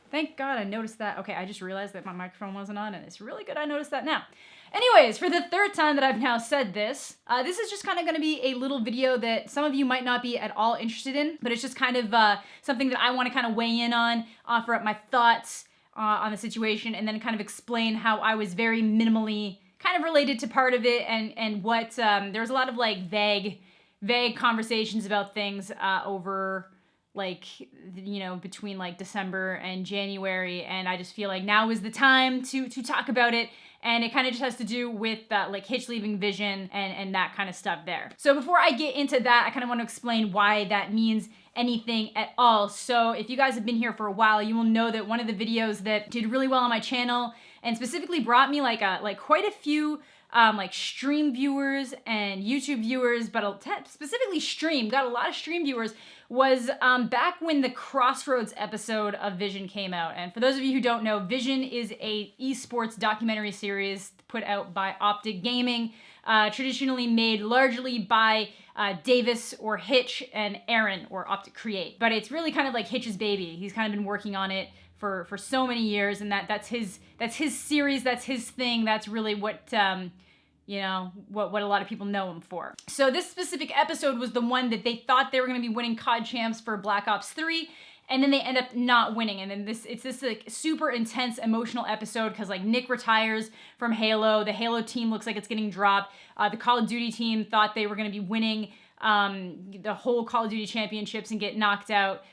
Thank God I noticed that. Okay, I just realized that my microphone wasn't on, and it's really good I noticed that now. Anyways, for the third time that I've now said this, this is just kind of going to be a little video that some of you might not be at all interested in, but it's just kind of something that I want to kind of weigh in on, offer up my thoughts on the situation, and then kind of explain how I was very minimally kind of related to part of it, and what, there was a lot of like vague conversations about things over like, you know, between like December and January, and I just feel like now is the time to talk about it. And it kind of just has to do with like Hitch leaving Vision and that kind of stuff there. So before I get into that, I kind of want to explain why that means anything at all. So if you guys have been here for a while, you will know that one of the videos that did really well on my channel and specifically brought me like quite a few like stream viewers and YouTube viewers, but specifically stream, got a lot of stream viewers, was back when the Crossroads episode of Vision came out. And for those of you who don't know, Vision is a esports documentary series put out by OpTic Gaming, traditionally made largely by Davis or Hitch and Aaron or OpTic Create. But it's really kind of like Hitch's baby. He's kind of been working on it for so many years, and that's his series, that's his thing, that's really what you know, what a lot of people know him for. So this specific episode was the one that they thought they were going to be winning COD champs for Black Ops 3, and then they end up not winning. And then it's this like super intense emotional episode because like Nick retires from Halo, the Halo team looks like it's getting dropped. The Call of Duty team thought they were going to be winning the whole Call of Duty championships and get knocked out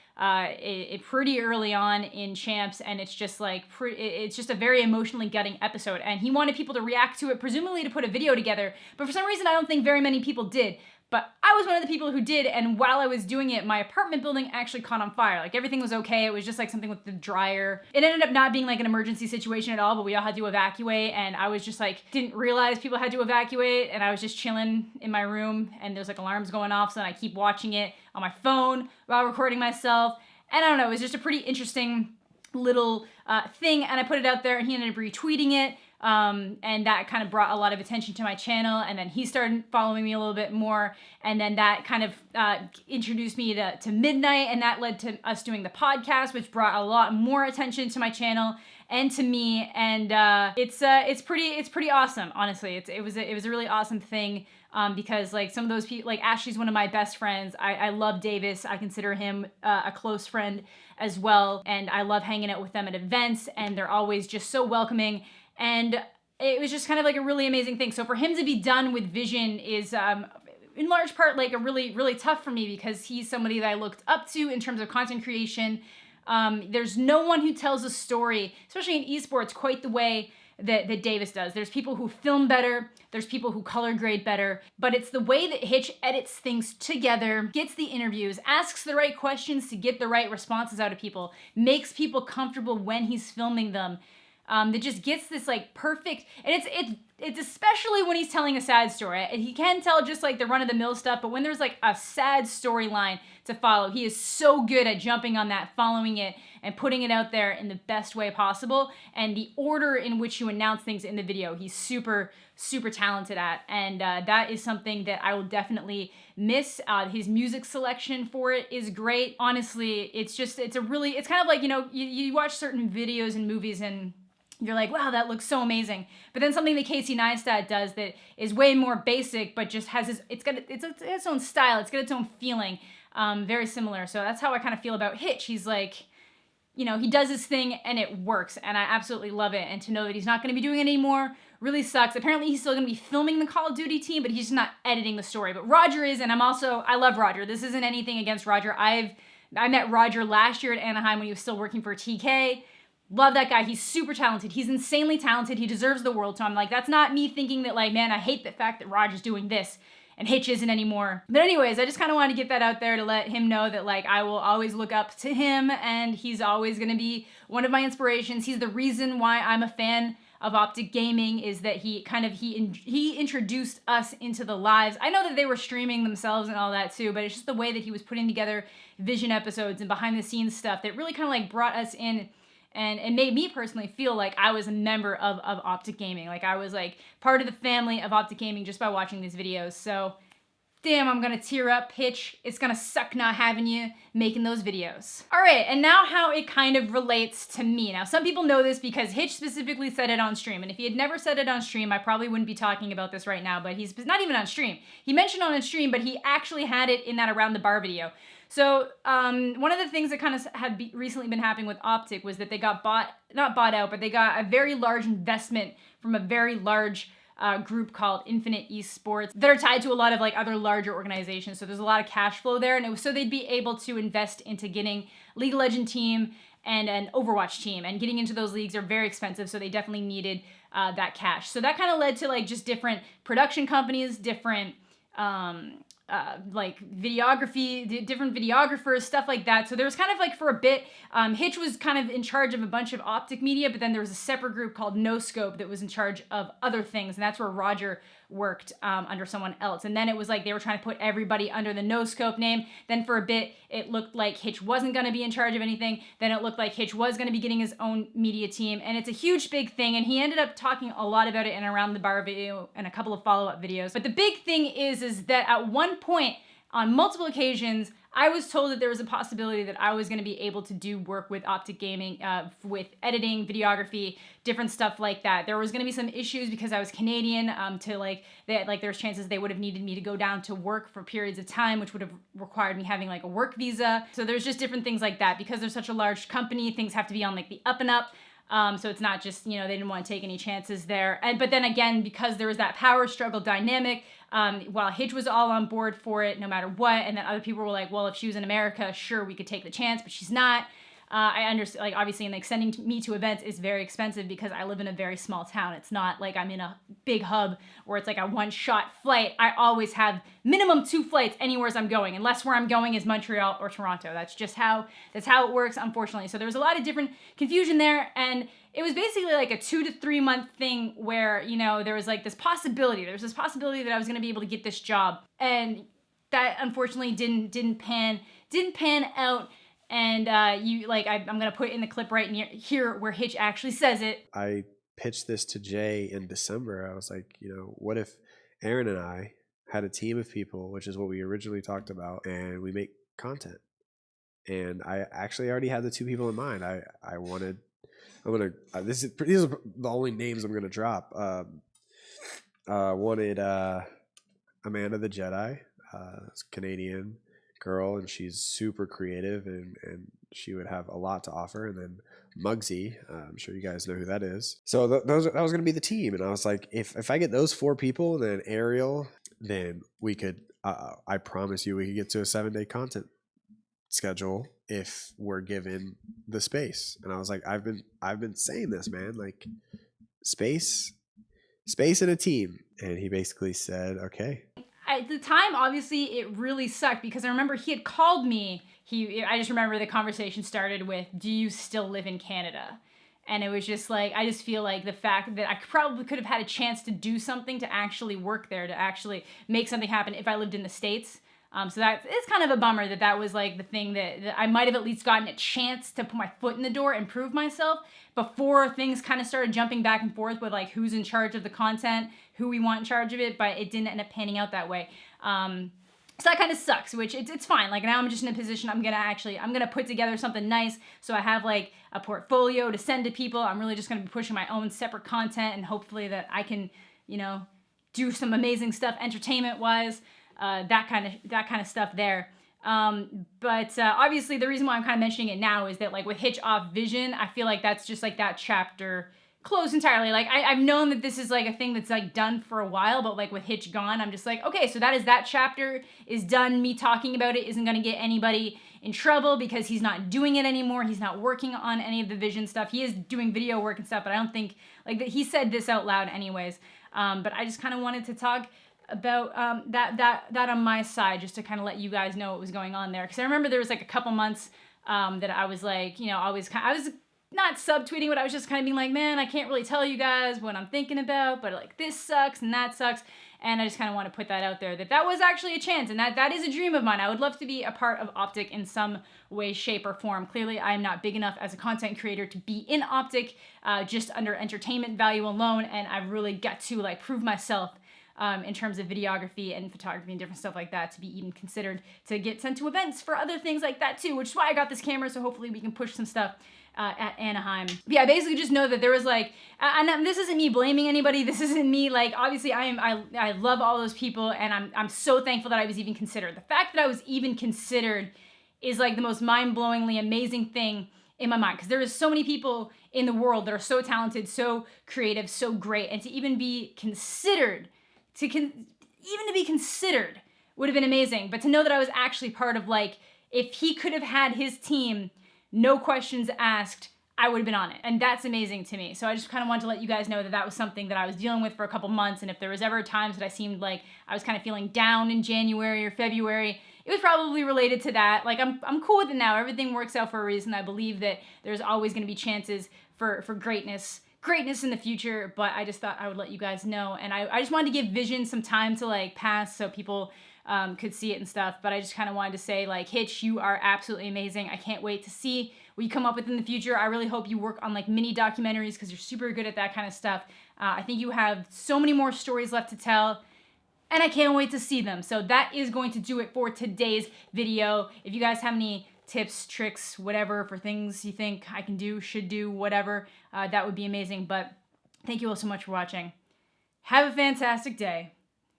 pretty early on in champs, and it's just like it's just a very emotionally gutting episode, and he wanted people to react to it, presumably to put a video together, but for some reason I don't think very many people did. But I was one of the people who did, and while I was doing it, my apartment building actually caught on fire. Like, everything was okay. It was just like something with the dryer. It ended up not being like an emergency situation at all, but we all had to evacuate, and I was just like, didn't realize people had to evacuate, and I was just chilling in my room, and there's like alarms going off, so then I keep watching it on my phone while recording myself, and I don't know, it was just a pretty interesting little thing, and I put it out there, and he ended up retweeting it. And that kind of brought a lot of attention to my channel, and then he started following me a little bit more, and then that kind of introduced me to Midnight, and that led to us doing the podcast, which brought a lot more attention to my channel and to me, and it's pretty awesome, honestly. It was a really awesome thing, because like some of those people, like Ashley's one of my best friends. I love Davis. I consider him a close friend as well, and I love hanging out with them at events, and they're always just so welcoming. And it was just kind of like a really amazing thing. So for him to be done with Vision is in large part like a really, really tough for me, because he's somebody that I looked up to in terms of content creation. There's no one who tells a story, especially in esports, quite the way that Davis does. There's people who film better, there's people who color grade better, but it's the way that Hitch edits things together, gets the interviews, asks the right questions to get the right responses out of people, makes people comfortable when he's filming them. That just gets this like perfect, and it's especially when he's telling a sad story. He can tell just like the run-of-the-mill stuff, but when there's like a sad storyline to follow, he is so good at jumping on that, following it, and putting it out there in the best way possible. And the order in which you announce things in the video, he's super, super talented at, and that is something that I will definitely miss. His music selection for it is great. Honestly, it's kind of like, you know, you watch certain videos and movies and you're like, wow, that looks so amazing. But then something that Casey Neistat does that is way more basic, but just has its own style. It's got its own feeling. Very similar. So that's how I kind of feel about Hitch. He's like, you know, he does his thing and it works, and I absolutely love it. And to know that he's not going to be doing it anymore really sucks. Apparently he's still going to be filming the Call of Duty team, but he's just not editing the story. But Roger is, and I love Roger. This isn't anything against Roger. I met Roger last year at Anaheim when he was still working for TK. Love that guy. He's super talented. He's insanely talented. He deserves the world. So I'm like, that's not me thinking that like, man, I hate the fact that Roger's doing this and Hitch isn't anymore. But anyways, I just kind of wanted to get that out there to let him know that like I will always look up to him, and he's always going to be one of my inspirations. He's the reason why I'm a fan of OpTic Gaming, is that he introduced us into the lives. I know that they were streaming themselves and all that too, but it's just the way that he was putting together Vision episodes and behind the scenes stuff that really kind of like brought us in. And it made me personally feel like I was a member of OpTic Gaming. Like I was like part of the family of OpTic Gaming just by watching these videos. So damn, I'm gonna tear up, Hitch. It's gonna suck not having you making those videos. All right, and now how it kind of relates to me. Now, some people know this because Hitch specifically said it on stream, and if he had never said it on stream, I probably wouldn't be talking about this right now, but he's not even on stream. He mentioned on stream, but he actually had it in that Around the Bar video. So one of the things that kind of had recently been happening with OpTic was that they got not bought out, but they got a very large investment from a very large group called Infinite Esports that are tied to a lot of like other larger organizations. So there's a lot of cash flow there, and it was so they'd be able to invest into getting League of Legends team and an Overwatch team, and getting into those leagues are very expensive, so they definitely needed that cash. So that kind of led to like just different production companies, different like videography, different videographers, stuff like that. So there was kind of like for a bit, Hitch was kind of in charge of a bunch of OpTic media, but then there was a separate group called No Scope that was in charge of other things, and that's where Roger worked under someone else. And then it was like they were trying to put everybody under the No Scope name. Then for a bit, it looked like Hitch wasn't going to be in charge of anything. Then it looked like Hitch was going to be getting his own media team, and it's a huge big thing, and he ended up talking a lot about it in Around the Bar video and a couple of follow-up videos. But the big thing is that at one point, on multiple occasions, I was told that there was a possibility that I was going to be able to do work with OpTic Gaming, with editing, videography, different stuff like that. There was going to be some issues because I was Canadian, there's chances they would have needed me to go down to work for periods of time, which would have required me having like a work visa. So there's just different things like that. Because they're such a large company, things have to be on like the up and up. So it's not just, they didn't want to take any chances there. But then again, because there was that power struggle dynamic, while Hitch was all on board for it no matter what, and then other people were like, well, if she was in America, sure, we could take the chance, but she's not. I understand, like, obviously, and like sending me to events is very expensive because I live in a very small town. It's not like I'm in a big hub where it's like a one-shot flight. I always have minimum 2 flights anywhere I'm going, unless where I'm going is Montreal or Toronto. That's how it works, unfortunately. So there was a lot of different confusion there, and it was basically like a 2 to 3 month thing where, there was like this possibility. There was this possibility that I was going to be able to get this job, and that unfortunately didn't pan out. And I'm gonna put in the clip right here where Hitch actually says it. I pitched this to Jay in December. I was like, what if Aaron and I had a team of people, which is what we originally talked about, and we make content. And I actually already had the 2 people in mind. These are the only names I'm gonna drop. Wanted Amanda the Jedi, Canadian girl, and she's super creative, and she would have a lot to offer. And then Muggsy, I'm sure you guys know who that is. So that was going to be the team, and I was like, if I get those 4 people, then Ariel, then we could, I promise you, we could get to a 7-day content schedule if we're given the space. And I was like, I've been saying this, man, like space and a team. And he basically said, okay. At the time, obviously, it really sucked because I remember he had called me. I just remember the conversation started with, do you still live in Canada? And it was just like, I just feel like the fact that I probably could have had a chance to do something to actually work there, to actually make something happen if I lived in the States. So it's kind of a bummer that was like the thing that I might have at least gotten a chance to put my foot in the door and prove myself before things kind of started jumping back and forth with like who's in charge of the content, who we want in charge of it, but it didn't end up panning out that way. So that kind of sucks, which it's fine. Like now I'm just in a position, I'm gonna put together something nice so I have like a portfolio to send to people. I'm really just gonna be pushing my own separate content, and hopefully that I can, do some amazing stuff entertainment wise. That kind of stuff there. But obviously the reason why I'm kind of mentioning it now is that like with Hitch off Vision, I feel like that's just like that chapter closed entirely. Like I've known that this is like a thing that's like done for a while, but like with Hitch gone, I'm just like, okay, so that chapter is done. Me talking about it isn't going to get anybody in trouble because he's not doing it anymore. He's not working on any of the Vision stuff. He is doing video work and stuff, but I don't think like that he said this out loud anyways. But I just kind of wanted to talk about that on my side, just to kind of let you guys know what was going on there. Because I remember there was like a couple months that I was like, I was not subtweeting, but I was just kind of being like, man, I can't really tell you guys what I'm thinking about, but like this sucks and that sucks. And I just kind of want to put that out there, that was actually a chance, and that is a dream of mine. I would love to be a part of OpTic in some way, shape, or form. Clearly, I'm not big enough as a content creator to be in OpTic just under entertainment value alone, and I've really got to like prove myself in terms of videography and photography and different stuff like that, to be even considered to get sent to events for other things like that too, which is why I got this camera, so hopefully we can push some stuff at Anaheim. But yeah, I basically just know that there was like, and this isn't me blaming anybody. This isn't me, like, obviously I love all those people, and I'm so thankful that I was even considered. The fact that I was even considered is like the most mind-blowingly amazing thing in my mind, because there is so many people in the world that are so talented, so creative, so great, and to even be considered, even to be considered would have been amazing. But to know that I was actually part of, like, if he could have had his team, no questions asked, I would have been on it. And that's amazing to me. So I just kind of wanted to let you guys know that that was something that I was dealing with for a couple months. And if there was ever times that I seemed like I was kind of feeling down in January or February, it was probably related to that. Like, I'm cool with it now. Everything works out for a reason. I believe that there's always going to be chances for greatness in the future, but I just thought I would let you guys know. And I just wanted to give Vision some time to, like, pass so people could see it and stuff. But I just kind of wanted to say, like, Hitch, you are absolutely amazing. I can't wait to see what you come up with in the future. I really hope you work on, like, mini documentaries, because you're super good at that kind of stuff. I think you have so many more stories left to tell, and I can't wait to see them. So that is going to do it for today's video. If you guys have any tips, tricks, whatever, for things you think I can do, should do, whatever, that would be amazing. But thank you all so much for watching. Have a fantastic day,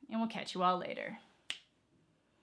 and we'll catch you all later.